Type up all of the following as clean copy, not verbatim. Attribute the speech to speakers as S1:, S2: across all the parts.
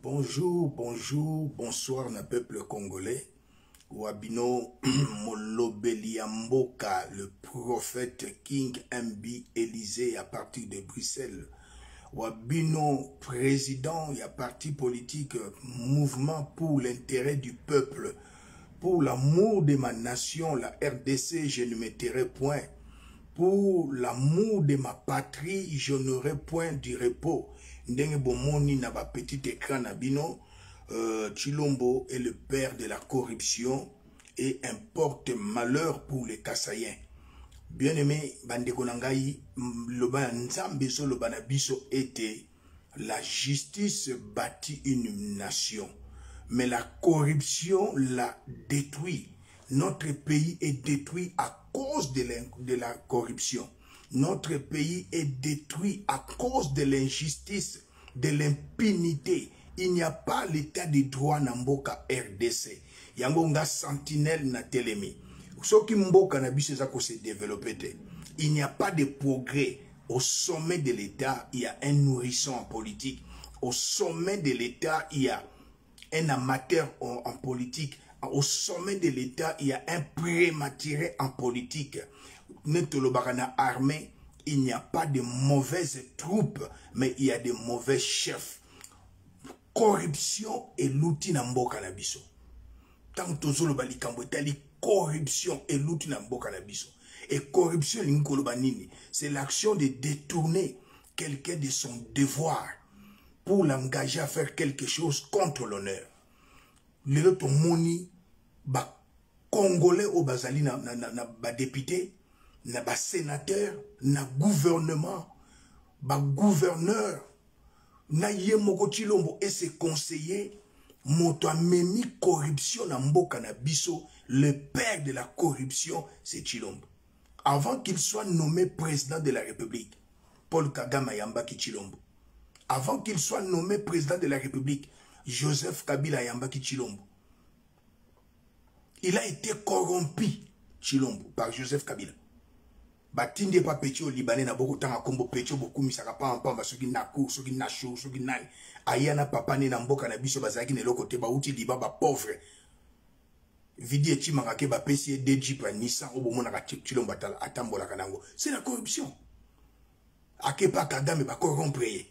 S1: Bonjour, bonjour, bonsoir, na peuple congolais. Wabino Molobeliamboka, le prophète King MB Élysée à partir de Bruxelles. Wabino président, il y a parti politique, mouvement pour l'intérêt du peuple, pour l'amour de ma nation, la RDC, je ne mettrai point. Pour l'amour de ma patrie, je n'aurai point du repos. Ndenge bomoni na ba petit écran na bino, Tshilombo est le père de la corruption et importe malheur pour les Kassaïens. Bien-aimé, bandeko nangai, loba nzambe so loba na biso était la justice bâtit une nation, mais la corruption la détruit. Notre pays est détruit à cause de la corruption. Notre pays est détruit à cause de l'injustice, de l'impunité. Il n'y a pas l'état de droit na mboka RDC. Yango nga sentinelle na telemi. Soki mboka na biso za ko se développer. Il n'y a pas de progrès. Au sommet de l'État, il y a un nourrisson en politique. Au sommet de l'État, il y a un amateur en politique. Au sommet de l'État, il y a un prématuré en politique. Netolobakana armée, il n'y a pas de mauvaises troupes, mais il y a de mauvais chefs. Corruption est l'outil na mboka na biso. Tant que tozolo bali kambotali, corruption est l'outil na mboka na biso. Et corruption c'est l'action de détourner quelqu'un de son devoir pour l'engager à faire quelque chose contre l'honneur. Le loto moni ba congolais au bazali na ba député, na ba sénateur, na gouvernement, ba gouverneur, na yemoko Tshilombo et ses conseillers, moto amemi corruption na mboka na biso, le père de la corruption, c'est Tshilombo. Avant qu'il soit nommé président de la République, Paul Kagame Yambaki Tshilombo. Avant qu'il soit nommé président de la République, Joseph Kabila Yambaki Tshilombo. Il a été corrompu, Tshilombo, par Joseph Kabila. Batinde pa petit au Libanais na beaucoup tanga kombo petit beaucoup misaka pa en pamba soki na cour soki na show soki na ayana papa ne na mboka na biso bazaki ne lokote ba uti liba ba pauvre. Vidi eti mangake ba pesi de Jeep Nissan obo mona ka Tshilombo atambola kanango. C'est la corruption. Akepa Kagame ba corrompre.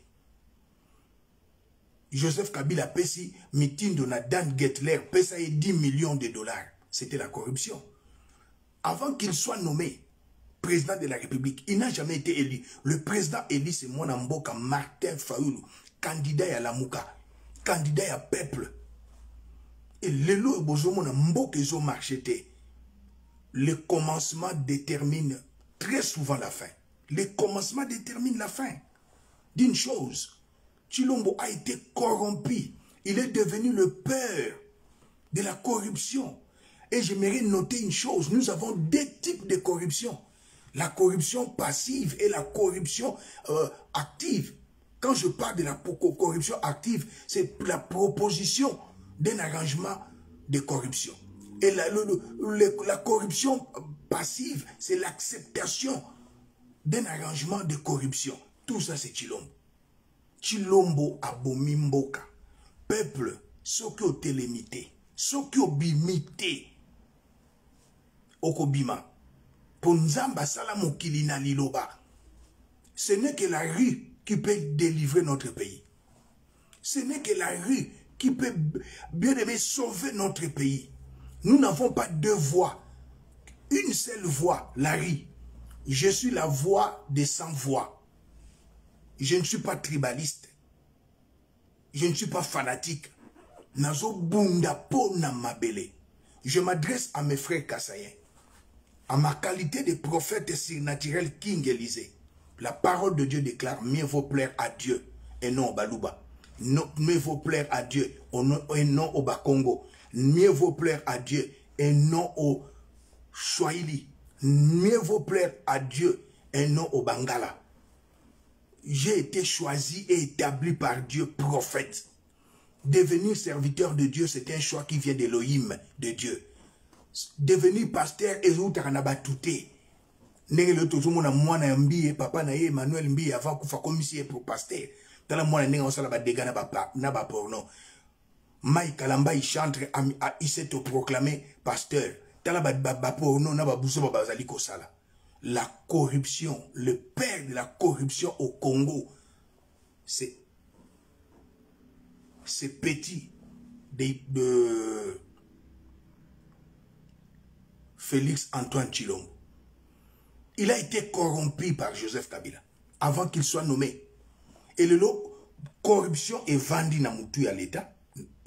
S1: Joseph Kabila pesi mitindo na Dan Getler pesa 10 millions de dollars. C'était la corruption. Avant qu'il soit nommé président de la République, il n'a jamais été élu. Le président élu, c'est Mwana Mboka Martin Fayulu, candidat à la Mouka, candidat à peuple. Et le lot Bozomona Mboka ils ont marché. Le commencement détermine très souvent la fin. Le commencement détermine la fin d'une chose. Tshilombo a été corrompu. Il est devenu le père de la corruption. Et j'aimerais noter une chose. Nous avons deux types de corruption. La corruption passive et la corruption active. Quand je parle de la corruption active, c'est la proposition d'un arrangement de corruption. Et la corruption passive, c'est l'acceptation d'un arrangement de corruption. Tout ça, c'est Tshilombo. Tshilombo abomi mboka. Peuple, soki o télémité, soki o bimité, okobima. Ponzamba sala mokili na liloba. Ce n'est que la rue qui peut délivrer notre pays. Ce n'est que la rue qui peut bien aimer sauver notre pays. Nous n'avons pas deux voix. Une seule voix, la rue. Je suis la voix des sans voix. Je ne suis pas tribaliste. Je ne suis pas fanatique. Nazo bunda po na mabele. Je m'adresse à mes frères Kassaïens. À ma qualité de prophète surnaturel King Élysée. La parole de Dieu déclare, mieux vaut plaire à Dieu et non au Balouba. Mieux vaut plaire à Dieu et non au Bakongo. Mieux vaut plaire à Dieu et non au Swahili. Mieux vaut plaire à Dieu et non au Bangala. J'ai été choisi et établi par Dieu prophète. Devenir serviteur de Dieu, c'est un choix qui vient d'Elohim, de Dieu. Devenir pasteur et tout touté. Nenge le tozo mona mwana mbiye papa na ye Emmanuel mbiye avant kufa komisi pour pasteur. Tala mwana nenga osala ba dégâts na ba porno. Mike Kalamba il chante il s'est proclamé pasteur. Tala ba porno na ba buso ba bazali kosala. La corruption, le père de la corruption au Congo, c'est petit de Félix Antoine Tshilombo. Il a été corrompu par Joseph Kabila avant qu'il soit nommé. Et le corruption est vendue dans mutu à l'État,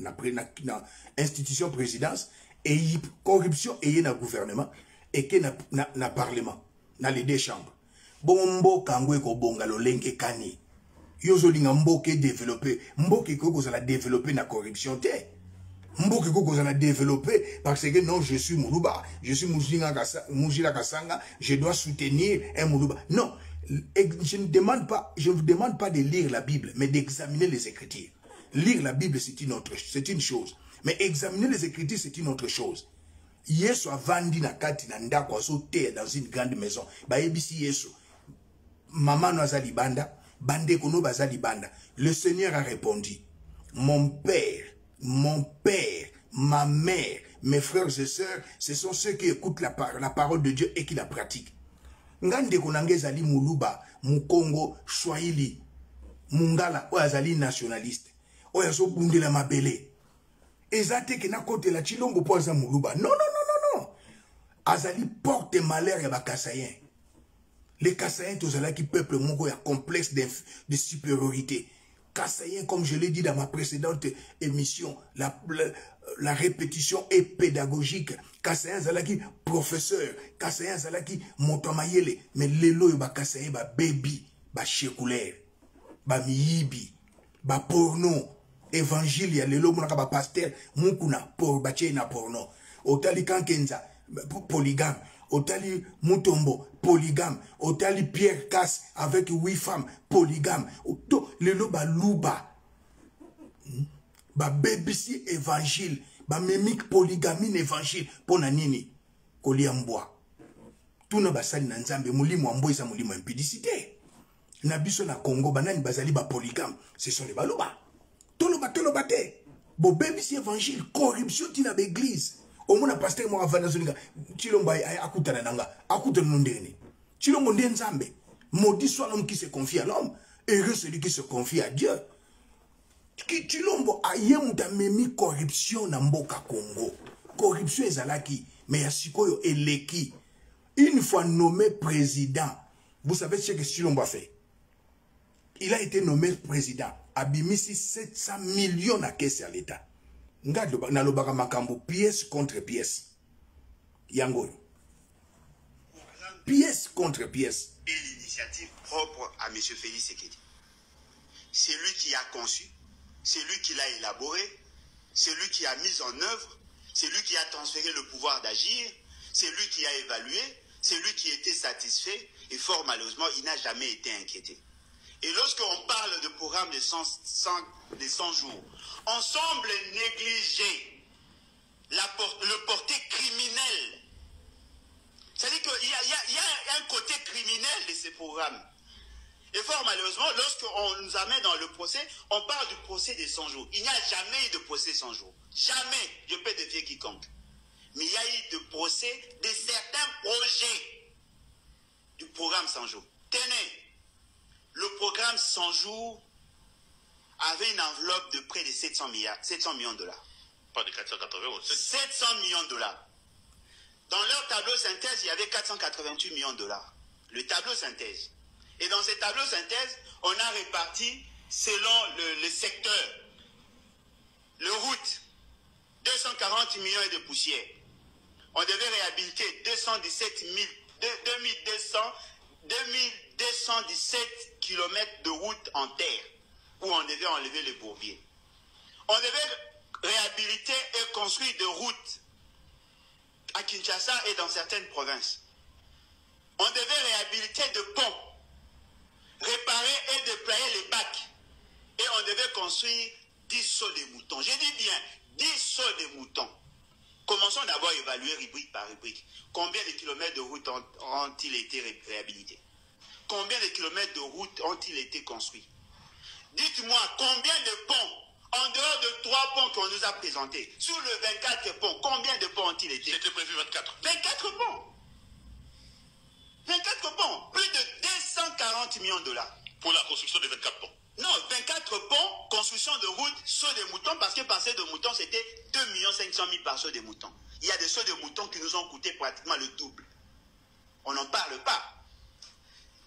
S1: dans l'institution présidence, et corruption est dans le gouvernement, et que dans le Parlement, dans les deux chambres. Bombo kangwe ko bongalo lenke kani. Yozo linga mboke développé, mboke ko la développer na corruption te. Mboke ko la développer parce que non, je suis Moulouba, je suis Moujila Kassanga, je dois soutenir un Moulouba. Non, je ne vous demande pas de lire la Bible, mais d'examiner les Écritures. Lire la Bible, c'est une chose. Mais examiner les Écritures, c'est une autre chose. Yesu a vendu na kati na ndako azote dans une grande maison. Ba ebisi Yesu. Maman no azali banda, bande kono bazali banda. Le Seigneur a répondu: mon père, ma mère, mes frères et sœurs, ce sont ceux qui écoutent la parole de Dieu et qui la pratiquent. Ngande konange zali muluba, mukongo, swahili, mungala, o azali nationaliste. O yazo bundela mabele. Ezate ke na kote la Tshilombo po aza muluba. Non. Azali porte malheur ya ba Kassayen. Les Kassayen tozala qui peuple mongo ya complexe de supériorité. Kassayen, comme je l'ai dit dans ma précédente émission, la répétition est pédagogique. Kassayen zalaki professeur, Kassayen zalaki montamayele, mais lelo ba Kassayen ba baby, ba chekulaire, ba miyibi, ba porno, évangile ya lelo monaka ba pasteur, mukuna por bache na porno. Otali kankenza polygame, Otali Mutombo, polygame, Otali Pierre Casse avec 8 femmes, polygame, le loba louba, ba BBC évangile, ba mémique polygamine évangile, pona nini, koliamboa. Tout na basali na nzambe, mulimo ambo isa mulimo impudicité. Na biso na Congo, banani bazali ba polygame, ce sont les balouba. Toloba te. Bo BBC évangile, corruption tina l'église. Au moins, le pasteur m'a dit que Tshilombo akutana nanga, akutana nondeni. Tshilombo ndenzambe. Maudit soit l'homme qui se confie à l'homme, heureux celui qui se confie à Dieu. Tshilombo a yemuta memi corruption na mboka Congo. Corruption ezalaki, mais yasikoyo eleki. Une fois nommé président, vous savez ce que Tshilombo a fait? Il a été nommé président. Abimisi 700 millions à caisse à l'État. Nalobaka makambo pièce contre pièce. Yango. Pièce contre pièce.
S2: Et l'initiative propre à M. Félix Tshisekedi. C'est lui qui a conçu, c'est lui qui l'a élaboré, c'est lui qui a mis en œuvre, c'est lui qui a transféré le pouvoir d'agir, c'est lui qui a évalué, c'est lui qui était satisfait et fort malheureusement, il n'a jamais été inquiété. Et lorsqu'on parle de programme de 100 jours, on semble négliger le porté criminel. C'est-à-dire qu'il y a un côté criminel de ces programmes. Et fort malheureusement, lorsqu'on nous amène dans le procès, on parle du procès des 100 jours. Il n'y a jamais eu de procès 100 jours. Jamais. Je peux défier quiconque. Mais il y a eu de procès de certains projets du programme 100 jours. Tenez. Le programme 100 jours avait une enveloppe de près de 700 millions de dollars.
S3: Pas de 480 ou
S2: 700 millions de dollars. Dans leur tableau synthèse, il y avait 488 millions de dollars. Le tableau synthèse. Et dans ce tableau synthèse, on a réparti selon le secteur. Le route, 240 millions et de poussière. On devait réhabiliter 2217 km de route en terre, où on devait enlever les bourbiers. On devait réhabiliter et construire des routes à Kinshasa et dans certaines provinces. On devait réhabiliter des ponts, réparer et déployer les bacs. Et on devait construire 10 sauts de moutons. J'ai dit bien, 10 sauts de moutons. Commençons d'abord à évaluer rubrique par rubrique. Combien de kilomètres de route ont-ils été réhabilités? Combien de kilomètres de route ont-ils été construits? Dites-moi combien de ponts, en dehors de 3 ponts qu'on nous a présentés, sur le 24 ponts, combien de ponts ont-ils été?
S3: C'était prévu 24.
S2: 24 ponts. 24 ponts. Plus de 240 millions de dollars.
S3: Pour la construction des 24 ponts.
S2: Non, 24 ponts, construction de routes, saut des moutons, parce que par saut de moutons, c'était 2 500 000 par saut de moutons. Il y a des sauts de moutons qui nous ont coûté pratiquement le double. On n'en parle pas.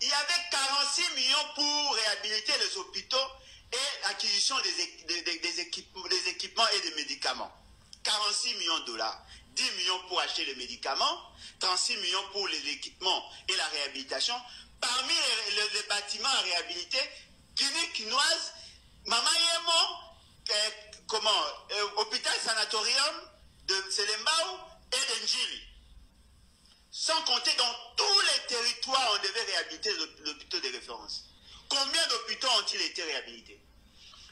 S2: Il y avait 46 millions pour réhabiliter les hôpitaux et l'acquisition des équipements et des médicaments. 46 millions de dollars. 10 millions pour acheter les médicaments, 36 millions pour les équipements et la réhabilitation. Parmi les bâtiments à réhabiliter, clinique quinoise, Mama Yemo, hôpital sanatorium de Selembao et d'Enjili. Sans compter dans tous les territoires, on devait réhabiliter les hôpitaux de référence. Combien d'hôpitaux ont-ils été réhabilités?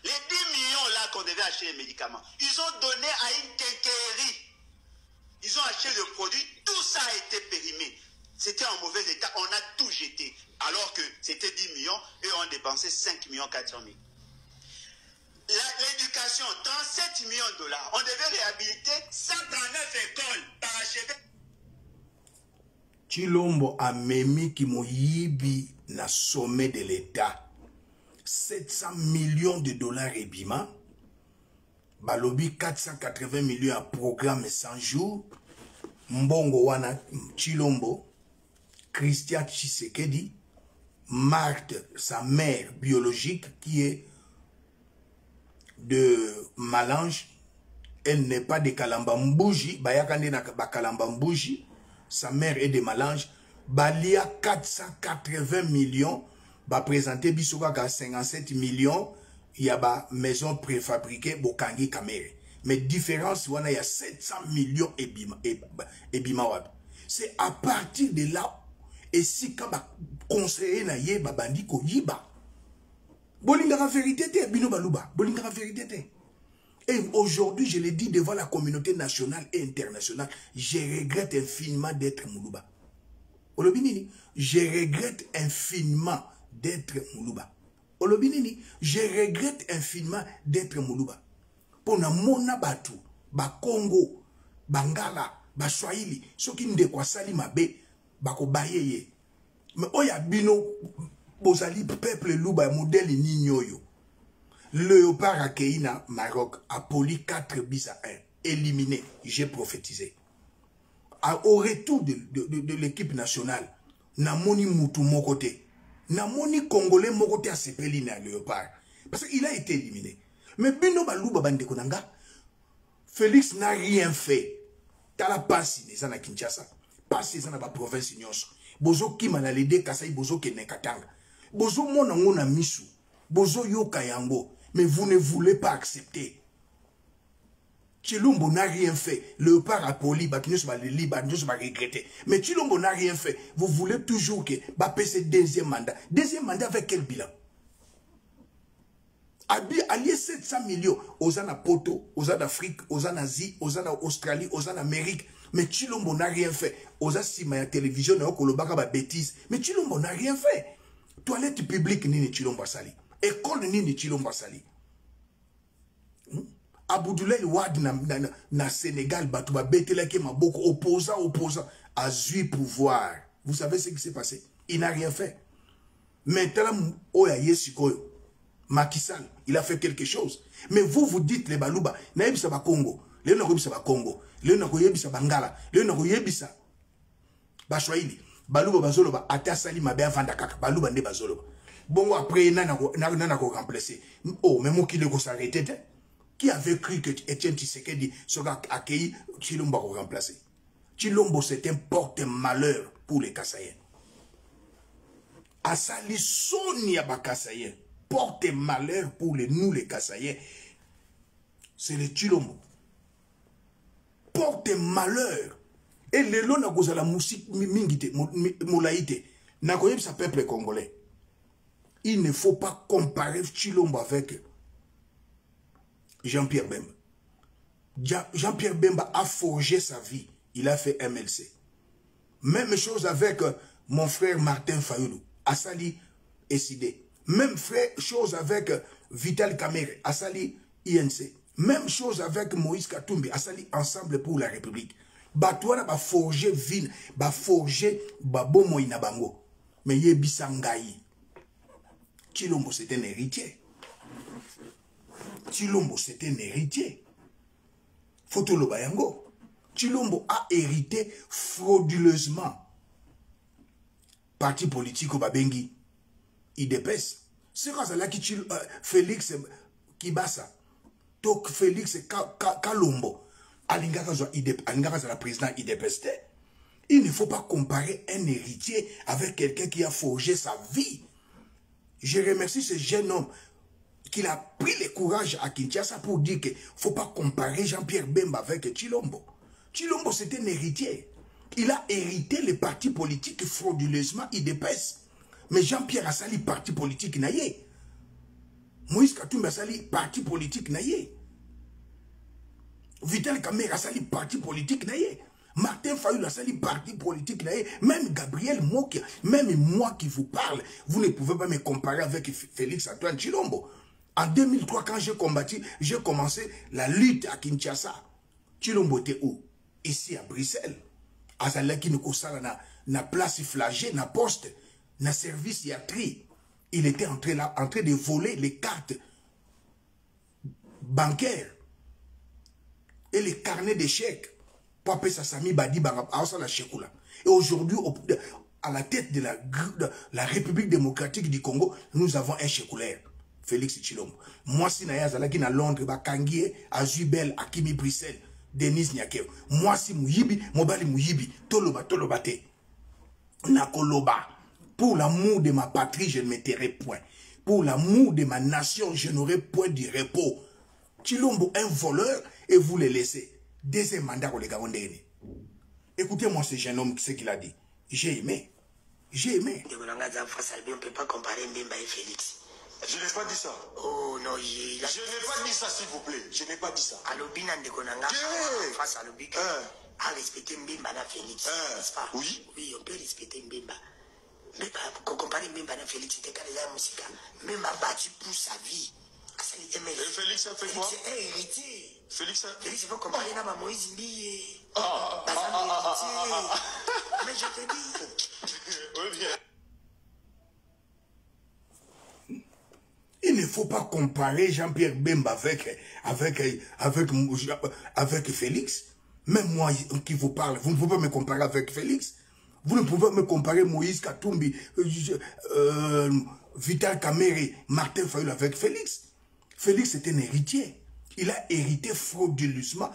S2: Les 10 millions là qu'on devait acheter les médicaments, ils ont donné à une quincaillerie. Ils ont acheté le produit, tout ça a été périmé. C'était en mauvais état, on a tout jeté. Alors que c'était 10 millions et on dépensait 5 400 000. L'éducation, 37 millions de dollars. On devait réhabiliter 139 écoles parachevées.
S1: Chilombo a memi ki moyibi na sommet de l'État. 700 millions de dollars ebima. Balobi 480 millions à programme 100 jours. Mbongo wana Chilombo, Christian Tshisekedi, Marthe, sa mère biologique, qui est de Malange. Elle n'est pas de Kalambambouji. Bayakande na Kalambambouji. Sa mère est de Malange. Balia 480 millions. Ba présenté bisoka ka 57 millions. Il y a ba maison préfabriquée Bokangi Kamere. Mais différence, il y a 700 millions ebima wab. C'est à partir de là, et si quand ba conseiller na ye ba bandi ko yiba. Bolingara vérité te bino baluba. Bolingara vérité te. Et aujourd'hui, je le dis devant la communauté nationale et internationale, je regrette infiniment d'être Moulouba. Olobinini, je regrette infiniment d'être Moulouba. Olobinini, je regrette infiniment d'être Moulouba. Pour na mona batu, ba Congo, Bangala, ba Swahili, ceux qui ne kwa sali mabe, bako bayeye. Mais oya bino, bozali peuple louba modèle nignoyo. Léopard accueilli na Maroc a poli 4 bis à 1. Éliminé, j'ai prophétisé. Au retour de l'équipe nationale, na moni moutou mon côté. Na moni congolais mon côté a sepeli na Léopard. Parce qu'il a été éliminé. Mais bino balouba bande konanga, Félix n'a rien fait. Tala passi les na Kinshasa. Passi les na ba province nyonso. Bozo kima na lede kasai bozo kene katanga. Bozo mona ngona misu. Bozo yoka yango. Mais vous ne voulez pas accepter. Chilombo n'a rien fait. Le père a poli, Bakinos va le libre, nous va regretter. Mais Chilombo n'a rien fait. Vous voulez toujours que Bappé ce deuxième mandat. Deuxième mandat avec quel bilan? Allié 700 millions aux en Poto, aux en Afrique, aux en Asie, aux en Australie, aux en Amérique. Mais Chilombo n'a rien fait. Aux en Sima télévision, aux en bêtises. Mais Chilombo n'a rien fait. Toilette publique, ni Chilombo Sali. École ni Chilombo Sali. Aboudoulaye Wad na Sénégal, Batouba Betelake Maboko, opposant, a zui pouvoir. Vous savez ce qui s'est passé? Il n'a rien fait. Maintenant, Oya Yesikoyo, Macky Sall, il a fait quelque chose. Mais vous dites les Balouba, Naïbisa ba Congo, les Nagobisa ba Congo, les Nagoyebisa Bangala, les Nagoyebisa Bashwaili, Balouba Bazoloba, Atasali Mabea Vandakaka, Balouba ne Bazoloba. Bon, après, nana ko remplacer. Oh, mais moi qui le s'arrêter. Qui avait cru que Etienne Tshisekedi sera accueilli, Chilombo va remplacer. Chilombo, c'est un porte-malheur pour les Kassaïens. Asali Sonia Bakassaïens, porte-malheur pour nous les Kassaïens. C'est le Chilombo. Porte-malheur. Et le long n'a pas la musique mingite, moulaïte. N'a pas sa peuple congolais. Il ne faut pas comparer Chilombo avec Jean-Pierre Bemba. Jean-Pierre Bemba a forgé sa vie. Il a fait MLC. Même chose avec mon frère Martin Fayoulou. Assali Essidé. Même fait chose avec Vital Kamerhe, Asali INC. Même chose avec Moïse Katumbi, Asali Ensemble pour la République. Batouana ba forger vin, ba forger babo moïna bango. Mais ye bisangaï. Chilombo c'est un héritier. Chilombo c'est un héritier. Fotolo bayango. Chilombo a hérité frauduleusement. Parti politique au Babengi. IDPS. C'est quand ça là qui Félix Kibasa. Donc Félix Kalombo. Alingaka la président IDPS. Il ne faut pas comparer un héritier avec quelqu'un qui a forgé sa vie. Je remercie ce jeune homme qu'il a pris le courage à Kinshasa pour dire qu'il ne faut pas comparer Jean-Pierre Bemba avec Chilombo. Chilombo, c'est un héritier. Il a hérité les partis politiques frauduleusement IDPS. Mais Jean-Pierre a sali parti politique naïe. Moïse Katumbi a sali parti politique naïe. Vital Kamerhe a sali parti politique naïe. Martin Fayulu a sali parti politique naïe. Même Gabriel Mokia, même moi qui vous parle, vous ne pouvez pas me comparer avec Félix Antoine Chilombo. En 2003, quand j'ai commencé la lutte à Kinshasa. Chilombo était où? Ici à Bruxelles. Azalaki Nukosala na place flagée, na poste, na service yatri. Il était en train de voler les cartes bancaires et les carnets de chèques. Papa Sassami Badi la Chekoula. Et aujourd'hui, à la tête de la République démocratique du Congo, nous avons un chékoulaire, Félix Tshilombo. Moi, si Naya Zalaki na Londres, Bakangie, Azubel, Akimi Bruxelles, Denise Nyakeo. Moi, si Mouyibi, Mobali Mouyibi, Toloba te. Nakoloba. Pour l'amour de ma patrie, je ne me tairai point. Pour l'amour de ma nation, je n'aurai point de repos. Tshilombo, un voleur, et vous le laissez. Deuxième mandat pour les Gabondais. Écoutez-moi ce jeune homme, ce qu'il a dit. J'ai aimé. J'ai aimé.
S4: On ne peut pas comparer Mbemba et Félix.
S3: Je n'ai pas dit ça.
S4: Oh non,
S3: je n'ai pas dit ça, s'il vous plaît. Je n'ai pas dit ça.
S4: Alobina Ndekonanga, face à l'obik, a respecté Mbemba et Félix. N'est-ce pas?
S3: Oui.
S4: Oui, on peut respecter Mbemba. Mais pour comparer Mbemba et Félix, c'était quand déjà musique. Mbemba a battu pour sa vie.
S3: Et Félix a fait quoi?
S4: C'est un héritier.
S3: Félix,
S4: il faut comparer à Moïse Mbiye. Mais je te dis.
S3: Oui, bien.
S1: Il ne faut pas comparer Jean-Pierre Bemba avec Félix. Même moi qui vous parle, vous ne pouvez pas me comparer avec Félix. Vous ne pouvez pas me comparer Moïse Katumbi, Vital Kamerhe, Martin Fayulu avec Félix. Félix est un héritier. Il a hérité frauduleusement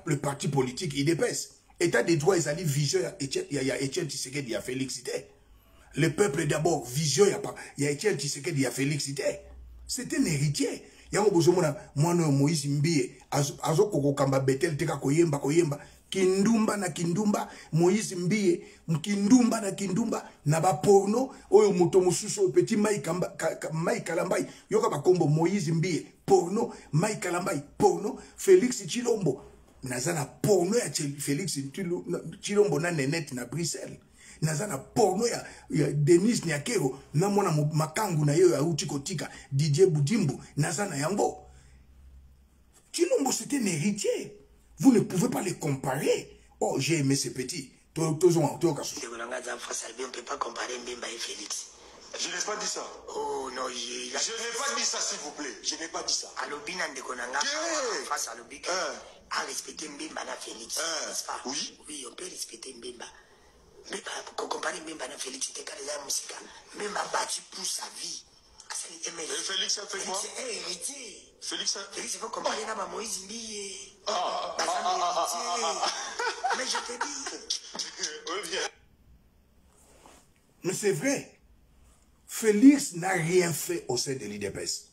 S1: le parti politique IDPS. État des droits, ils allaient vision, il y a Etienne Tshisekedi, il y a Félix Ité. Le peuple d'abord, vision, il y a Etienne Tshisekedi, il y a Félix Ité. C'est un héritier. Il y a un besoin, moi, Moïse Mbiye, Azo Koko Kamba Betel, Teka Koyemba, Kindumba na Kindumba, Moïse Mbiye, Kindumba na Kindumba, Naba porno, Oyo Motomususo, Petit Mai Kalambai, Yoka Bakombo, Moïse Mbiye, porno, Mai Kalambai, porno, Félix Tshilombo, Nazana porno ya Félix Tshilombo na Nenette na Bruxelles. Nazana porno ya Denise Nyakero, na mwana makangu na yo ya Utikotika, Didier Boudimbu, Nazana yango. Tshilombo c'était un héritier. Vous ne pouvez pas les comparer. Oh, j'ai aimé ces petits.
S4: On ne peut pas comparer Mbemba et Félix.
S3: Je n'ai pas dit ça.
S4: Oh non,
S3: je n'ai pas dit ça, s'il vous plaît. Je n'ai pas dit ça.
S4: Alobina Ndekonanga, face à l'obik, a respecté Mbemba et Félix. N'est-ce pas?
S3: Oui.
S4: Oui, on peut respecter Mbemba. Mais pour comparer Mbemba et Félix, c'était quand déjà musique. Mbemba a battu pour sa vie.
S3: Et Félix a fait quoi?
S4: C'est un héritier.
S3: Félix,
S4: il faut comparer à Moïse Mbiye. Mais je te dis.
S1: Mais c'est vrai. Félix n'a rien fait au sein de l'IDPS.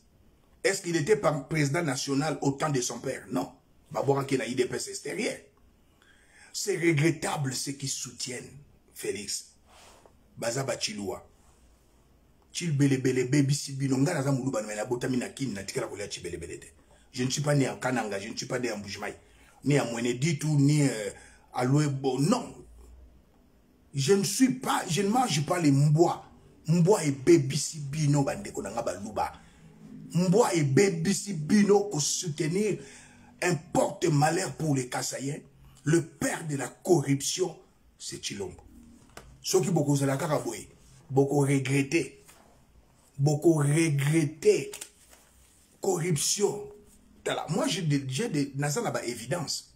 S1: Est-ce qu'il était président national au temps de son père? Non. Babouran qui est l'IDPS extérieur. C'est regrettable ceux qui soutiennent Félix. Bazaba Chiloua. Je ne suis pas né en Kananga, je ne suis pas né en Bujimaï, ni à Mweneditu, ni à Louebo. Non. Je ne mange pas les mbois Mbwa e bebisi bino bandeko nanga baluba. Mbwa e bebisi bino pour soutenir un porte-malheur pour les Kassaïens. Le père de la corruption, c'est Tshilombo. Ceux qui beaucoup se la caraboué, beaucoup regretté. Beaucoup regretté. Corruption. Moi, j'ai des évidence.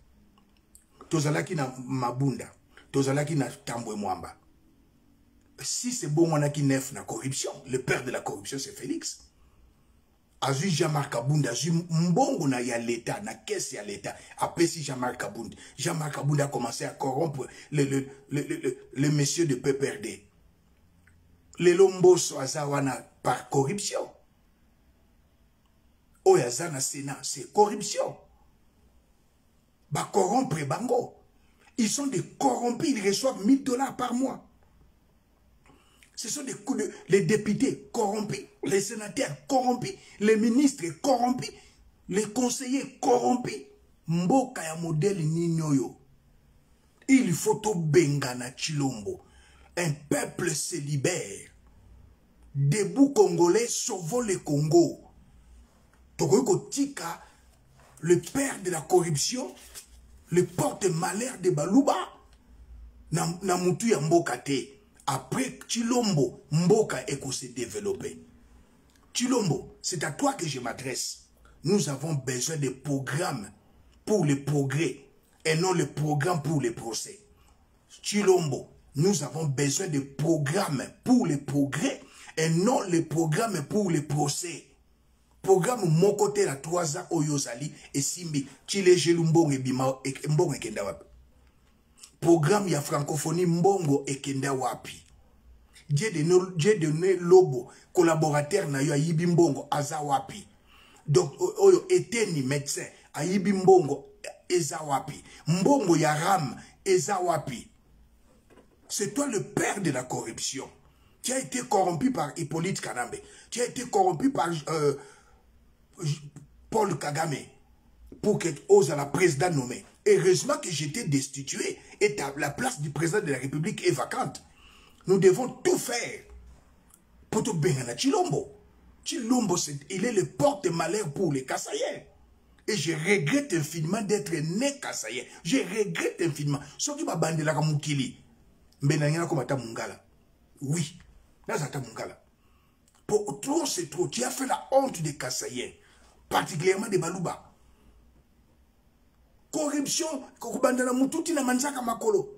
S1: Tozalaki na Mabunda. Tozalaki na Tambwe Mwamba. Si c'est bon, on a qui neuf na corruption. Le père de la corruption, c'est Félix. Azu Jean-Marc Kabunda, azu mbongo na ya l'État, na caisse ya l'État. Après si Jean-Marc Kabunda. Jean-Marc Kabunda a commencé à corrompre le monsieur de PPRD. Les Lomboso azawana par corruption. Oyazana Sénat, c'est corruption. Ba corrompre bango. Ils sont des corrompus, ils reçoivent $1000 par mois. Ce sont des coups de... Les députés corrompus, les sénateurs corrompus, les ministres corrompus, les conseillers corrompus. Mboka ya modèle Ninyoyo. Il faut au Bengana Tshilombo. Un peuple se libère. Debout Congolais, sauvons le Congo. Tokoyoko Tika, le père de la corruption, le porte-malheur de Baluba, na mutu ya mboka te. Après Tshilombo, mboka eko se développer. Tshilombo, c'est à toi que je m'adresse. Nous avons besoin de programmes pour le progrès et non le programme pour le procès. Tshilombo, nous avons besoin de programmes pour le progrès et non le programme pour le procès. Programme mon côté la 3 ans oyozali et simbi chile jelu mbongo ebima mbongo ekenda wapi. Programme ya francophonie mbongo ekenda wapi. Dieu donné lobo collaborateur na yo ayibi mbongo aza wapi. Donc oyo eteni médecin ayibi mbongo eza wapi. Mbongo ya ram eza wapi. C'est toi le père de la corruption. Tu as été corrompu par Hippolyte Kanambe. Tu as été corrompu par Paul Kagame pour que ose à la présidente nommée. Heureusement que j'étais destitué et la place du président de la République est vacante. Nous devons tout faire pour te bénir à Tshilombo. Tshilombo, il est le porte-malheur pour les Kassaïens. Et je regrette infiniment d'être né Kassaïen. Je regrette infiniment. Ce qui m'a bandé la Kamukili. Benangina comme Ata Mungala. Oui. Là, Ata Mungala. Pour trop, c'est trop. Tu as fait la honte des Kassaïens. Particulièrement des Baluba. Corruption, Kokubandana Mututi na Manzaka Makolo.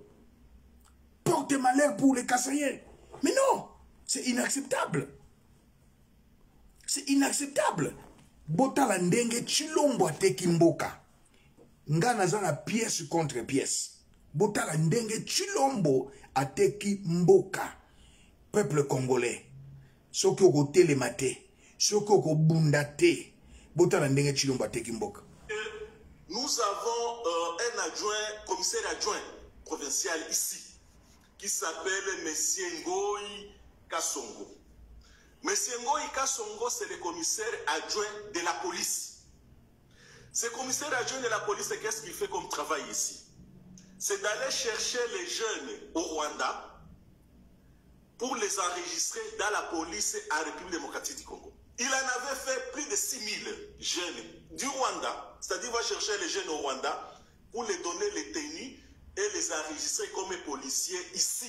S1: Porte malheur pour les Kassaïens. Mais non, c'est inacceptable. C'est inacceptable. Botala ndenge Tshilombo ateki mboka. Ngana zana pièce contre pièce. Botala ndenge Tshilombo ateki mboka. Peuple congolais. Soki oko telemate. Soki oko bundate. Botala ndenge Tshilombo ateki mboka.
S3: Nous avons un adjoint, commissaire adjoint provincial ici, qui s'appelle Monsieur Ngoï Kassongo. Monsieur Ngoï Kassongo, c'est le commissaire adjoint de la police. Ce commissaire adjoint de la police, qu'est-ce qu'il fait comme travail ici? C'est d'aller chercher les jeunes au Rwanda pour les enregistrer dans la police en République démocratique du Congo. Il en avait fait plus de 6000 jeunes du Rwanda, c'est-à-dire va chercher les jeunes au Rwanda pour les donner les tenues et les enregistrer comme policiers ici,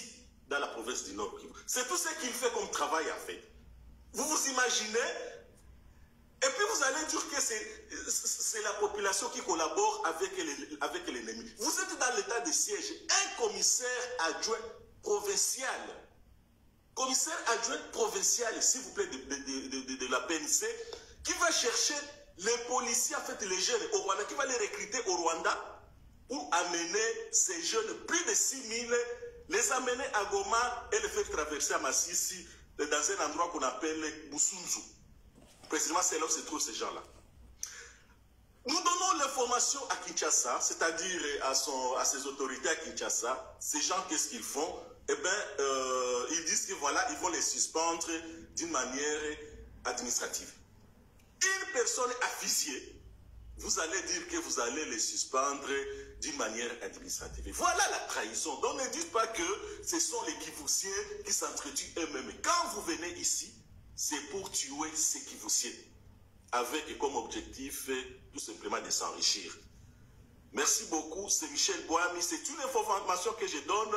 S3: dans la province du Nord. C'est tout ce qu'il fait comme travail en fait. Vous vous imaginez? Et puis vous allez dire que c'est la population qui collabore avec l'ennemi. Vous êtes dans l'état de siège. Un commissaire adjoint provincial. Commissaire adjoint provincial, s'il vous plaît, de la PNC, qui va chercher les policiers, en fait, les jeunes au Rwanda, qui va les recruter au Rwanda pour amener ces jeunes, plus de 6000, les amener à Goma et les faire traverser à Massissi, dans un endroit qu'on appelle Busunzu. Précisément, c'est là où se trouvent ces gens-là. Nous donnons l'information à Kinshasa, c'est-à-dire à ses autorités à Kinshasa. Ces gens, qu'est-ce qu'ils font? Eh bien, ils disent que voilà, ils vont les suspendre d'une manière administrative. Une personne affiliée, vous vous allez dire que vous allez les suspendre d'une manière administrative. Voilà la trahison. Donc ne dites pas que ce sont les Kivussiens qui s'entretuent eux-mêmes. Quand vous venez ici, c'est pour tuer ces Kivussiens, avec comme objectif tout simplement de s'enrichir. Merci beaucoup, c'est Michel Boami. C'est une information que je donne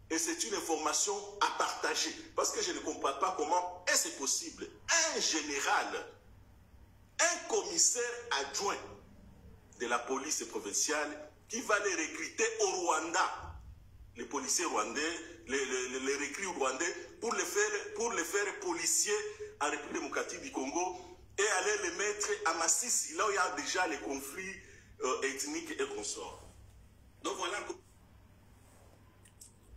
S3: et c'est une information à partager. Parce que je ne comprends pas comment est-ce possible. Un général, un commissaire adjoint de la police provinciale qui va les recruter au Rwanda, les policiers rwandais, les recrues rwandais, pour les faire policiers en République démocratique du Congo et aller les mettre à Massissi, là où il y a déjà les conflits ethniques et consorts. Donc voilà.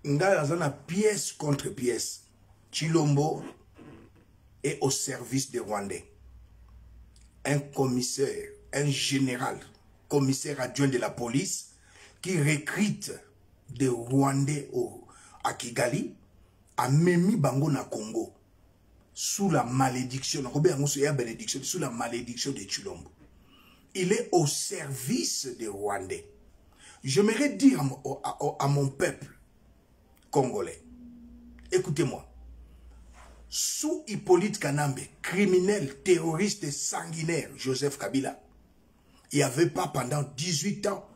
S1: Dans une pièce contre pièce, Tshilombo est au service des Rwandais. Un commissaire, un général, commissaire adjoint de la police, qui recrute des Rwandais à Kigali, à Memi Bango na Congo, sous la malédiction, sous la malédiction de Tshilombo. Il est au service des Rwandais. J'aimerais dire à mon peuple congolais, écoutez-moi, sous Hippolyte Kanambe, criminel, terroriste et sanguinaire, Joseph Kabila, il n'y avait pas pendant 18 ans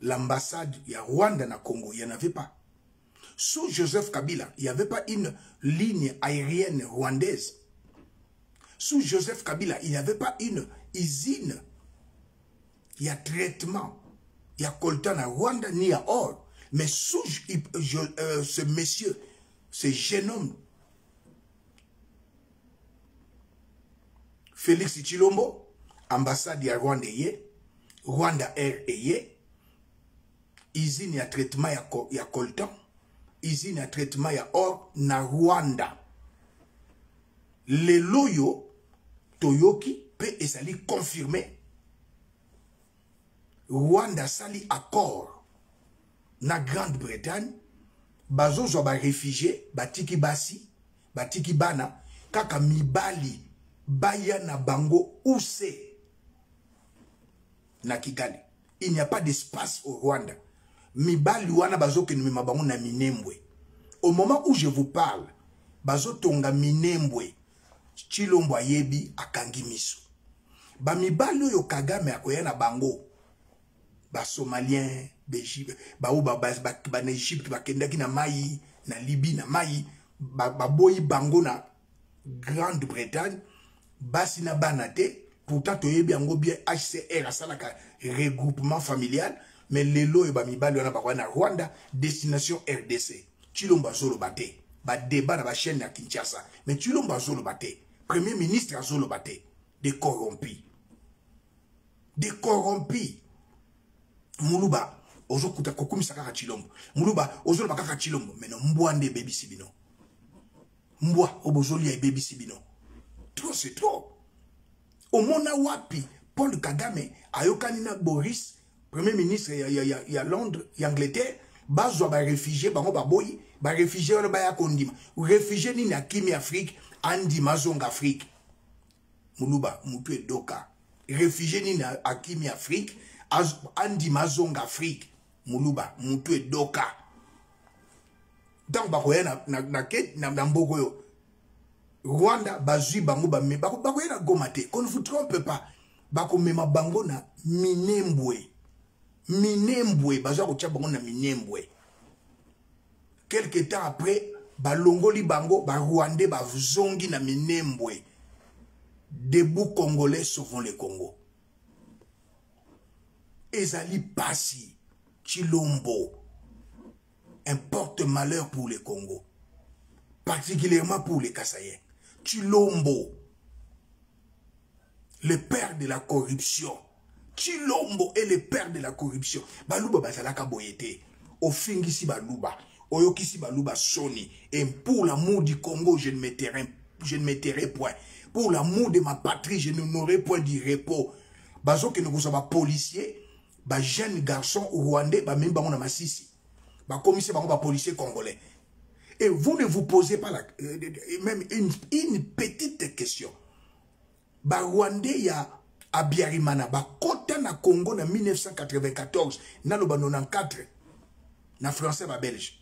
S1: l'ambassade, il y a Rwanda na Congo, il n'y en avait pas. Sous Joseph Kabila, il n'y avait pas une ligne aérienne rwandaise. Sous Joseph Kabila, il n'y avait pas une usine. Il y a traitement, il y a coltan à Rwanda ni à or. Mais sous ce monsieur, ce jeune homme, Félix Tshilombo, ambassade ya Rwanda eye, Rwanda Air eye, usine ya traitement ya coltan, usine ya traitement ya or na Rwanda. Le loyo toyoki pe esali confirmé. Rwanda sali accord na Grande-Bretagne, bazo zo ba réfugié, batiki basi, batiki bana, kaka mibali, baya na bango use na Kigali. Il n'y a pas d'espace au Rwanda. Mibali wana bazo ke numema bango na Minembwe. Au moment où je vous parle, bazo tonga Minembwe, Tshilombo ayebi akangi miso. Ba mibali oyo Kagame akoya na bango, ba Somalien, Belgique, ba Egypte, ba kendaki na mai, na Libye na mai, ba boyi bango na Grande-Bretagne, basi na banate, pourtant toyebi yango bien HCR asalaka regroupement familial, mais lelo e ba mibali wana ba na Rwanda, destination RDC. Tshilombo azolo bate, ba débat na ba chaîne na Kinshasa, mais Tshilombo azolo bate, premier ministre azolo bate, des corrompus. Des corrompus. Muluba ozo kuta kokumi sakaka Tshilombo. Muluba ozo bakaka Tshilombo, mais non mbwande baby sibino. Mbwa obozoli ya baby sibino. Trop c'est trop. Omona wapi Paul Kagame ayokani na Boris, premier ministre ya Londres, ya Angleterre, bazwa ba réfugié bango baboyi, ba réfugié wana ba ya kondima. Réfugié ni na kimi Afrique, andi mazonga Afrique. Muluba mutu edoka. Réfugié ni na akimi Afrique, andi mazonga Afrique. Muluba mutu edoka. Donc bakoya na mboko yo. Rwanda bazui bango ba me bakoya na Goma te. Qu'on ne vous trompe pas. Bako mema bango na Minembwe. Minembwe bazwa ko tia bango na Minembwe. Quelque temps après balongoli bango ba Rwandais ba zongi na Minembwe. Debout Congolais sauvons le Congo. Ezali Passi, Tshilombo, un porte-malheur pour le Congo, particulièrement pour les Kassaïens. Tshilombo, le père de la corruption. Tshilombo est le père de la corruption. Baluba bazalaka boyete, ofingisi baluba, oyokisi baluba soni. Et pour l'amour du Congo, je ne m'éterai point. Pour l'amour de ma patrie, je n'aurai point de repos. Bazo que nous sommes policiers, ba jeune garçon rwandais, ba même bango na Masisi, ba commissaire bango ba policier congolais. Et vous ne vous posez pas même une petite question. Ba Rwandais ya Abiyarimana, bakota na Congo na 1994, na loba 94, na français ba belge.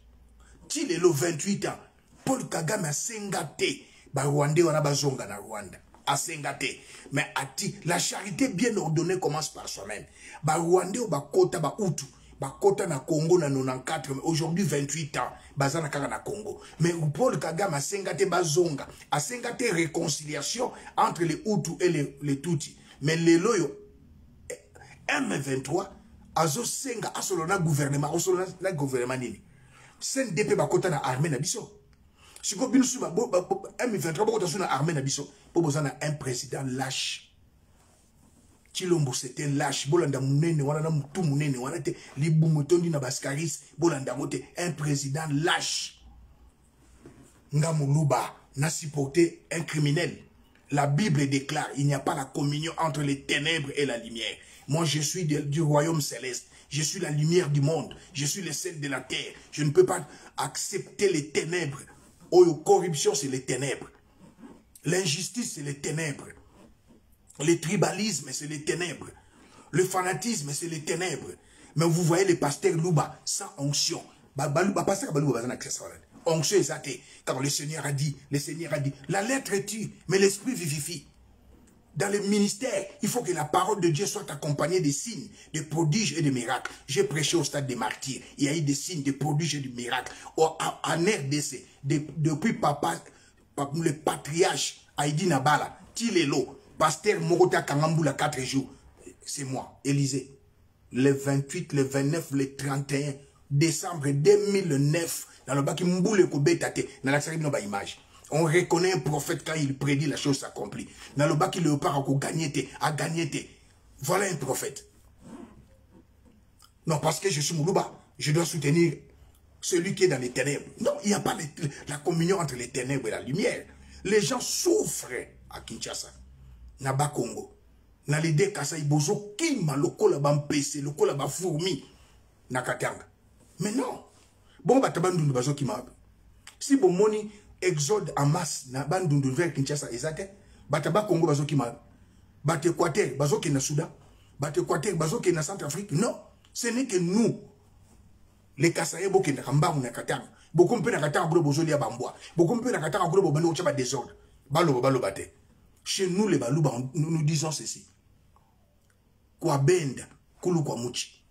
S1: Ti lelo 28 ans, Paul Kagame a sengate, ba Rwandais wana bazonga na Rwanda. A sengate. Mais ati, la charité bien ordonnée commence par soi-même. Ba Rwandais ou ba kota ba Hutu. Bakota na Congo na 94, aujourd'hui 28 ans, bazana kaka na Congo. Mais Paul Kagame a sengate bazonga, a sengate réconciliation entre les Hutus et les Tutsis. Mais les loyo, M23, azo senga asolona gouvernement, asolona gouvernement nini. Sen DP bakota na armée na biso. Si ko binu suba M23 bakota suna armée na biso, po bozana un président lâche. Chilombo c'était lâche, bolanda munene wana na mutu munene wana te libumu tondi na baskaris, bolanda mote un président lâche. Ngamuluba n'a supporté un criminel. La Bible déclare, il n'y a pas la communion entre les ténèbres et la lumière. Moi je suis du royaume céleste, je suis la lumière du monde, je suis le sel de la terre. Je ne peux pas accepter les ténèbres. Oh, corruption c'est les ténèbres. L'injustice c'est les ténèbres. Le tribalisme, c'est les ténèbres. Le fanatisme, c'est les ténèbres. Mais vous voyez les pasteurs Louba, sans onction. Onction est athée. Car le Seigneur a dit, la lettre tue, mais l'esprit vivifie. Dans le ministère, il faut que la parole de Dieu soit accompagnée des signes, des prodiges et des miracles. J'ai prêché au stade des martyrs. Il y a eu des signes, des prodiges et des miracles. En RDC, depuis papa, le patriarche Haïdi Nabala, Tilelo, Pasteur Morota Kangambula 4 jours. C'est moi, Élysée. Le 28, le 29, le 31 décembre 2009, dans le baki Mboule Kobetate, dans la série de nos images. On reconnaît un prophète quand il prédit, la chose s'accomplit. Dans le baki Léopard a gagné. Voilà un prophète. Non, parce que je suis Moulouba, je dois soutenir celui qui est dans les ténèbres. Non, il n'y a pas la communion entre les ténèbres et la lumière. Les gens souffrent à Kinshasa. Na ba Congo. Na l'idée kasa ibozo kima lokola ba mpese, lokola ba fourmi na Katanga. Mais non. Bon batabandundu bazo kima. Si bon moni exode en masse na bandundu vers Kinshasa ezate, bataba Congo bazo kima. Bate Équateur bazo ki na Soudan, bate Équateur bazo ki na Centrafrique. Non, ce n'est que nous les Kasaye boki na kambangu na Katanga. Boko mpe na Katanga bro bozo lia bamboa. Boko mpe na Katanga bro bo bano chaba désordre. Balo bate. Chez nous, les Balouba, nous disons ceci. Kwa benda, kulu kwa muchi.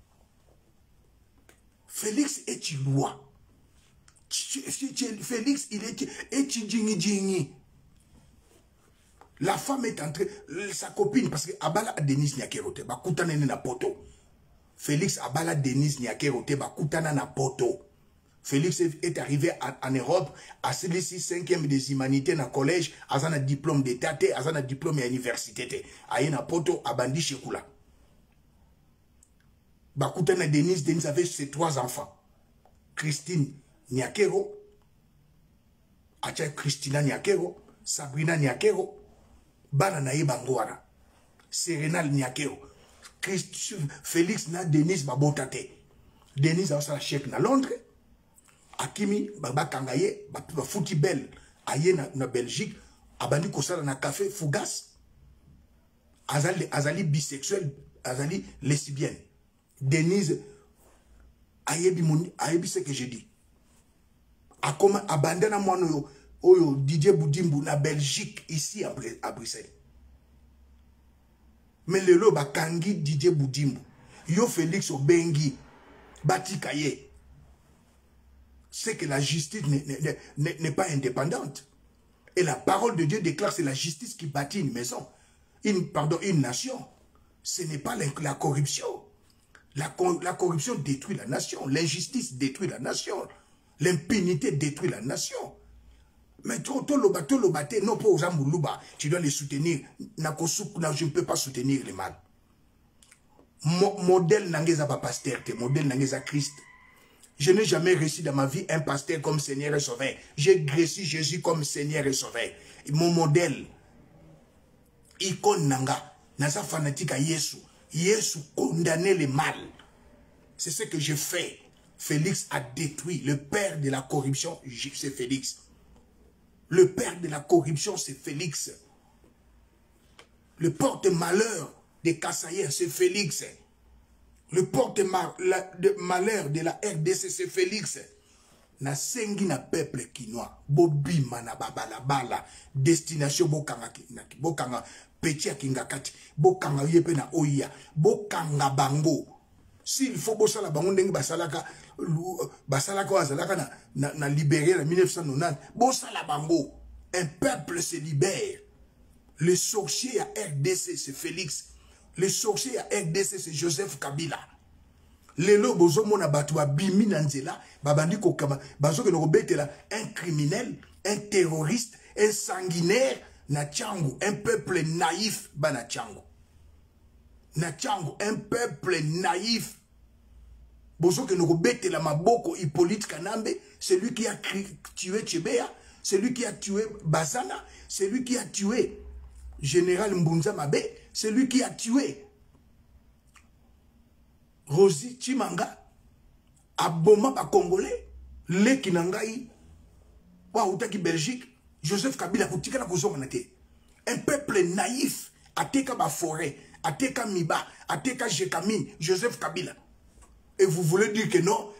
S1: Félix est loi. Félix, il est djingi. La femme est entrée, sa copine, parce que Abala a Denise Nyakerote, bakutana na poto. Félix Abala Denise Nyakerote, bakutana na poto. Félix est arrivé en Europe, à celui-ci 5e des humanités dans le collège, à un diplôme d'état, à un diplôme à l'université. À un poto, à Bandi Chekoula. Bakutana Denise avait ses 3 enfants. Christine Nyakero, Acha Christina Nyakero, Sabrina Nyakero, Bananaï Bangouara, Serenal Nyakero. Félix na Denise Babotate. Denise a sa chèque à Londres. Akimi, Baba Kangaye, Baba Fouti Belle, Aye na Belgique, Abandi Kosala na café Fougas, Azali bisexuel, Azali lesbienne. Denise, Ayebi ce que je dis. Akoma abandana moi Oyo Didier Boudimbu na Belgique, ici à Bruxelles. Mais le lo Bakangi Didier Boudimbu, Yo Félix Obengi, Batikaye. C'est que la justice n'est pas indépendante. Et la parole de Dieu déclare que c'est la justice qui bâtit une maison, une nation. Ce n'est pas la corruption. La corruption détruit la nation. L'injustice détruit la nation. L'impunité détruit la nation. Mais non pas aux Amoulouba, tu dois les soutenir. Je ne peux pas soutenir les mal. Modèle n'angeza pas pasteur, modèle n'angeza Christ. Je n'ai jamais reçu dans ma vie un pasteur comme Seigneur et Sauveur. J'ai reçu Jésus comme Seigneur et Sauveur. Mon modèle, icône nanga, nasa fanatique à Yesu. Yesu condamnait le mal. C'est ce que je fais. Félix a détruit. Le père de la corruption, c'est Félix. Le père de la corruption, c'est Félix. Le porte-malheur de Kassaïen, c'est Félix. Le porte-malheur de la RDC, c'est Félix. Na sengi na peuple kinois. Bobima na babalabala. Destination bokanga bokanga petia kingakati. Bokanga yepe na oya. Bokanga bango. S'il faut bosala bango ndenge basalaka wazalaka na libéré en 1990. Bosala bango. Un peuple se libère. Le sorcier à RDC, c'est Félix. Le sorcier à RDC, c'est Joseph Kabila. Lelo bozo mona batwa bimi nanzela, babandi kokama, bazo ke nokobetela un criminel, un terroriste, un sanguinaire, na Tchango, un peuple naïf, bana Tchango. Na Tchango, un peuple naïf. Bozo ke nokobetela maboko Hippolyte Kanambe, c'est lui qui a tué Tchebea, c'est lui qui a tué Bazana, c'est lui qui a tué Général Mbunza Mabe, c'est lui qui a tué Rosie Chimanga, Aboma ba Congolais, Leki Nangai, Waoutaki Belgique, Joseph Kabila, Koutika na Kozomanate. Un peuple naïf, Ateka ba forêt, Ateka Miba, Ateka Jekamine, Joseph Kabila. Et vous voulez dire que non?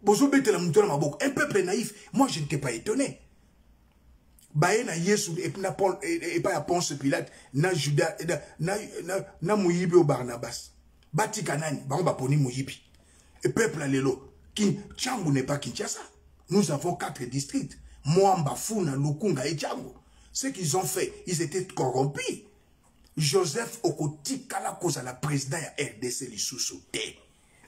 S1: Un peuple naïf, moi je n'étais pas étonné. Baena Yesu et pas à Ponce Pilate, na Judas, na Mouyibi au Barnabas. Bati Kanani, ba poni Mouyibi. Et peuple alelo, Tchango n'est pas Kinshasa. Nous avons 4 districts. Mwamba, Funa, Lukunga et Tchango. Ce qu'ils ont fait, ils étaient corrompus. Joseph Okoti Kala cause la président ya RDC Lisusu te.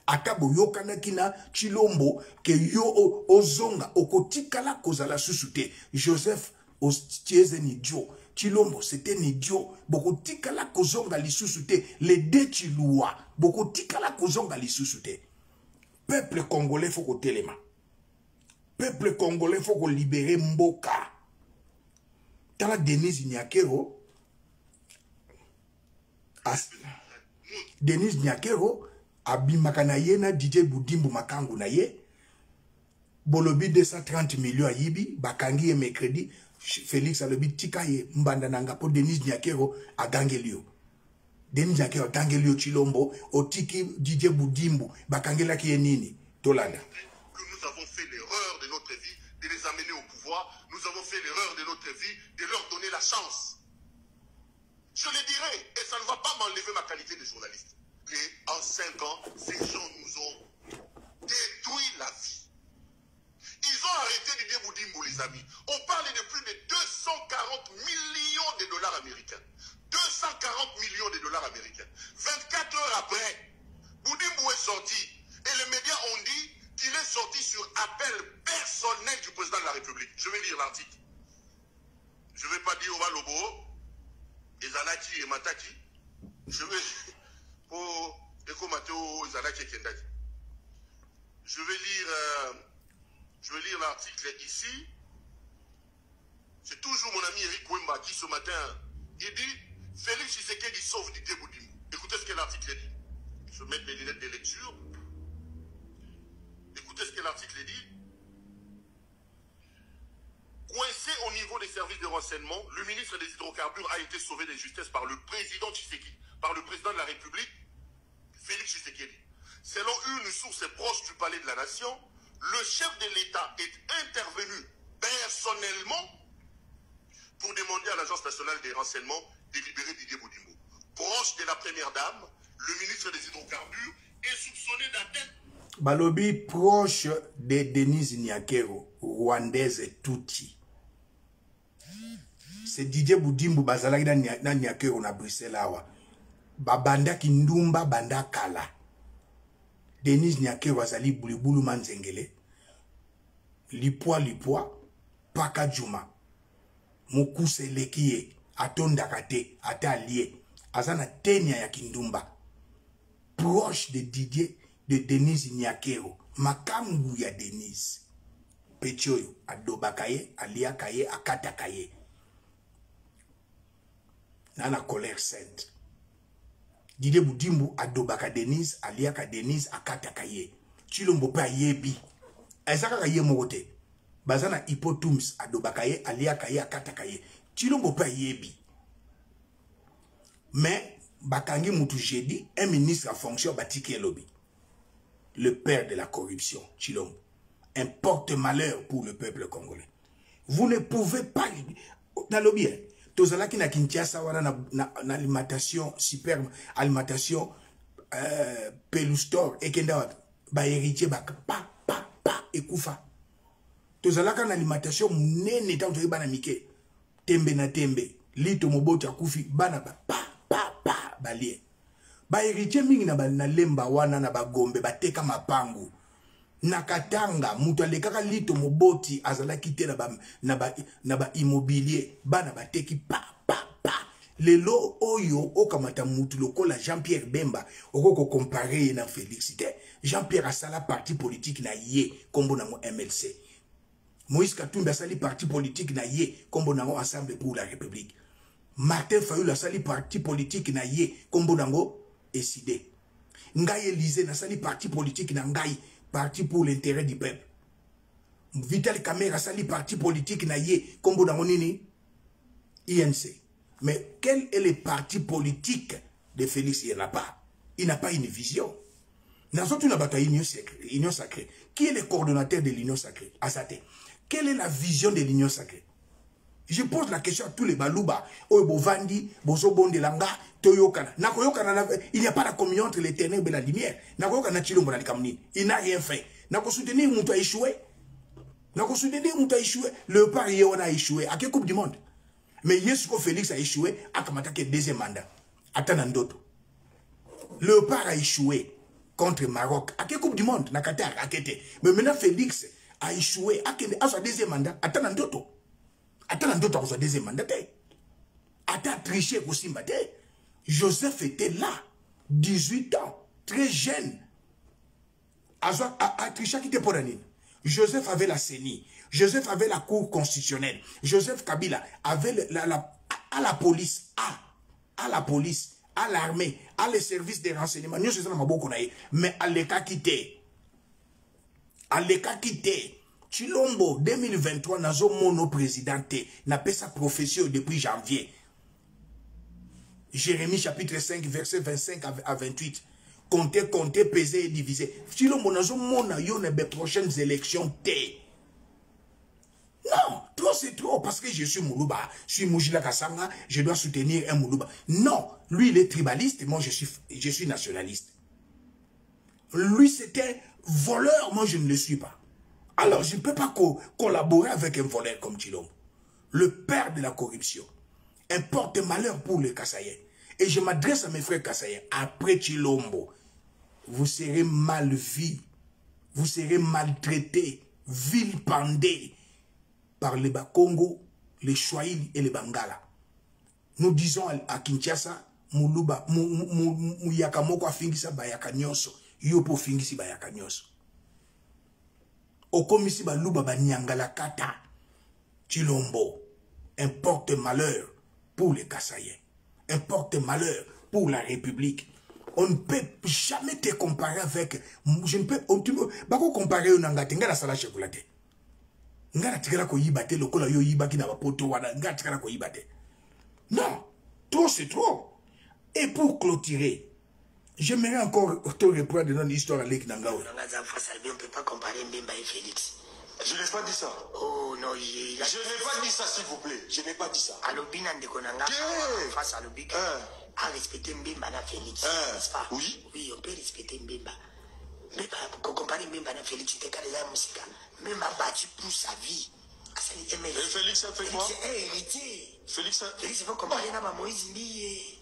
S1: Akabo yokana kina Chilombo ke yo ozonga Okoti Kala cause la susute. Joseph Ostieze ni idiot. Chilombo c'était un idiot. Bokoti Kala kozonga Lisusu les deux Chiloua. Bokoti Kala kozonga Lisusu te. Peuple congolais faut qu'on téléma. Peuple congolais faut qu'on libère Mboka. Tala Denise Nyakero. Denise Nyakero. Abimaka na ye na DJ Budimbu Makangu na ye. Bolobi 230 millions à Yibi. Bakangi et mercredi. Félix alobi tika ye. Mbanda nanga po Denise Nyakero a Gangelio. Denise Nyakero a Gangelio Chilombo. Otiki DJ Budimbu. Bakangela ki ye nini. Tolanda.
S3: Que nous avons fait l'erreur de notre vie de les amener au pouvoir. Nous avons fait l'erreur de notre vie de leur donner la chance. Je le dirai, et ça ne va pas m'enlever ma qualité de journaliste. En 5 ans, ces gens nous ont détruit la vie. Ils ont arrêté Didier Boudimbo, les amis. On parle de plus de 240 millions de dollars américains. 240 millions de dollars américains. 24 heures après, Boudimbo est sorti. Et les médias ont dit qu'il est sorti sur appel personnel du président de la République. Je vais lire l'article. Je ne vais pas dire Oba Lobo, Ezalaki et Mataki. Je vais... Je vais lire l'article ici. C'est toujours mon ami Eric Wemba qui ce matin, il dit Félix Tshisekedi sauve Didier Boudimbo. Écoutez ce que l'article dit. Je vais mettre mes lunettes de lecture. Écoutez ce que l'article dit. Coincé au niveau des services de renseignement, le ministre des Hydrocarbures a été sauvé de justesse par le président Tshisekedi, par le président de la République, Félix Tshisekedi. Selon une source proche du palais de la Nation, le chef de l'État est intervenu personnellement pour demander à l'Agence nationale des renseignements de libérer Didier Boudimbo. Proche de la première dame, le ministre des Hydrocarbures est soupçonné d'atteinte.
S1: Balobi proche de Denise Nyakero, rwandaise Tuti. C'est Didier Boudimbo bazalaki na Nyakero na Bruxelles awa. Babanda kindumba banda kala. Denise Nyakero azali bulibulu manzengele. Lipwa paka juma. Mukuse lekiye atonda kate atalie. Azana tenya ya kindumba. Proche de Didier de Denise Nyakero. Makangu ya Denise. Pechoyo adobakaye aliakaye akatakaye. Nana colère sainte. Didier Boudimbo adobaka Denise, aliaka Denise akatakaye. Chilombo pa yebi. Ezaka kaye mogote. Bazana hypotums adobakaye aliakaye akatakaye. Chilombo pa yebi. Mais Bakangi Moutou jeudi, un ministre en fonction Batiki Lobby. Le père de la corruption, Chilombo. Un porte-malheur pour le peuple congolais. Vous ne pouvez pas... Dans le bien, Tozalaki na Kinshasa, na alimentation, super alimentation, pelustor, et kenda ba héritier, ba ekoufa. Tozalaka na alimentation, nene ta utoki bana mike. Tembe na tembe. Lito moboti akufi, bana balie. Ba héritier mingi na lemba wana na bagombe, bateka mapangu. Nakatanga, mutu alekaka lito moboti azala kite na ba immobilier, bana bateki Lelo oyo okamata mutu lokola Jean-Pierre Bemba, oko comparer na Félix. Jean-Pierre asala parti politique na ye, kombo nango MLC. Moïse Katumbi asali parti politique na ye, kombo nango Ensemble pour la République. Martin Fayulu asali parti politique na ye, kombo nango ESID. Ngai Élysée asali parti politique na ngai, parti pour l'intérêt du peuple. Vital Kamerhe asali parti politique na ye, kombo nango nini? INC. Mais quel est le parti politique de Félix? Il n'y en a pas. Il n'a pas une vision. Dans une bataille union sacrée. Qui est le coordonnateur de l'union sacrée? Asate. Quelle est la vision de l'union sacrée? Je pose la question à tous les balouba. Bovandi, Bosobon de Langa, Toyokana. Il n'y a pas la communion entre les ténèbres et la lumière. Il n'a rien fait. Nako soutenir Moutou a échoué. Le pari on a échoué. À quelle Coupe du Monde? Mais Yesuko Félix a échoué. Akamata ke deuxième mandat. Atanandoto. Le pari a échoué contre Maroc. À quelle Coupe du Monde? Na Qatar. Mais maintenant Félix a échoué. À son deuxième mandat. Atanandoto. Atanandoto a son deuxième mandat. Ata triché aussi matin. Joseph était là. 18 ans. Très jeune. A triché qui était pour l'année. Joseph avait la CENI. Joseph avait la Cour constitutionnelle. Joseph Kabila avait à la police, à l'armée, à les services de renseignement. Mais à l'état quitté. Chilombo, 2023, nazo mono présidenté, n'a pas sa profession depuis janvier. Jérémie chapitre 5, verset 25 à 28. Compter, peser et diviser. Chilombo, nazo mono yon les prochaines élections té. Non, trop c'est trop, parce que je suis Moulouba, je suis Moujila Kassanga, je dois soutenir un Moulouba. Non, lui il est tribaliste, moi je suis nationaliste. Lui c'était voleur, moi je ne le suis pas. Alors je ne peux pas collaborer avec un voleur comme Chilombo. Le père de la corruption. Un porte-malheur pour les Kassaïens. Et je m'adresse à mes frères Kassaïens. Après Chilombo, vous serez mal vus, vous serez maltraités, vilipendés par les Bakongo, les Chouaïl et les Bangala. Nous disons à Kinshasa, Moulouba, Mouyakamoko a fingisa bayaka nyoso, yopo fingisi bayaka nyoso. Okomisi balouba banyangala kata, Chilombo, un porte-malheur pour les Kassaïens, un porte-malheur pour la République. On ne peut jamais te comparer avec, je ne peux, on ne comparer au Nangatenga la sala chocolatée. Ngara tikala ko yibate lokola yo yibaki na bapoto wana ngara tikala ko yibate. Non, trop c'est trop. Et pour clôturer, j'aimerais encore te reprendre dans l'histoire avec Nangao.
S4: On ne peut pas comparer Mbemba et Félix.
S3: Je n'ai pas dit ça.
S4: Oh non,
S3: je n'ai pas dit ça, s'il vous plaît. Je n'ai pas dit ça.
S4: Alobina de Konanga, face à Alobika, à respecter Mbemba et Félix. N'est-ce pas?
S3: Oui.
S4: Oui, on peut respecter Mbemba. Mais pour comparer Mbemba et Félix, c'était la musique. Même a battu pour sa vie.
S3: Et Félix a fait quoi?
S4: Félix est héritier.
S3: Félix
S4: faut comparer à Moïse Ndié.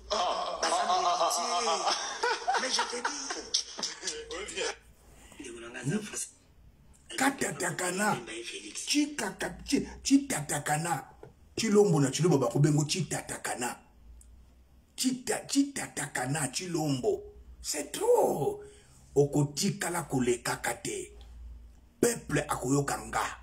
S4: Mais je te dis.
S1: Katatakana. Chitatakana. Chilombo na Chilombo bakobengo chitatakana. Chitatakana Chilombo. C'est trop. Okotikala koleka kate. Peuple akoyokanga.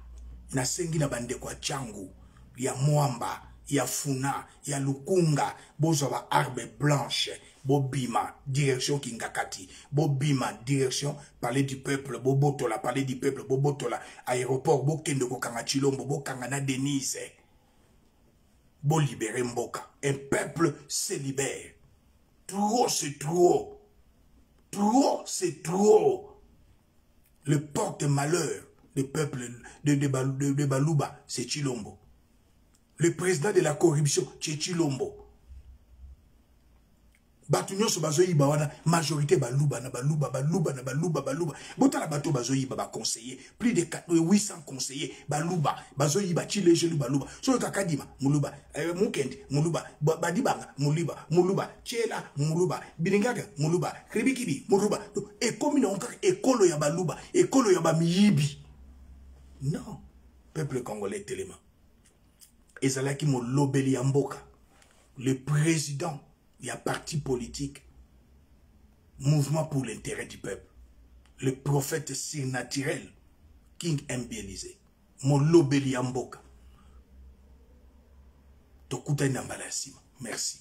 S1: Na sengi na bande kwa changu. Ya mwamba. Ya funa. Ya lukunga. Bozo ba arbe blanche. Bobima. Direction Kingakati. Bobima. Direction palais du peuple. Bobotola. Palais du peuple. Bobotola. Aéroport. Bokendo kokanga Chilombo. Bokanga na Denise. Bo libérer Mboka. Un peuple se libère. Trop, c'est trop. Trop, c'est trop. Le porte-malheur du peuple de Balouba, c'est Chilombo. Le président de la corruption, c'est Chilombo. Batunyo so bazoyi ba wana majorité baluba. Bota la bato bazoyi ba conseiller, plus de 800 conseillers baluba, bazoyi ba chile jelu baluba. So le kakadima muluba, mukend muluba, badibanga muluba, chela muluba, bilingaga muluba, kribikibi muluba. Et comme on encore école ya baluba, école ya ba miyibi. Non, peuple congolais téléma. Ezalaki mo lobeli ya mboka. Le président, il y a parti politique, mouvement pour l'intérêt du peuple. Le prophète surnaturel, King MB Elysée, mon lobeli amboka. Tokuta Nambalasima. Merci.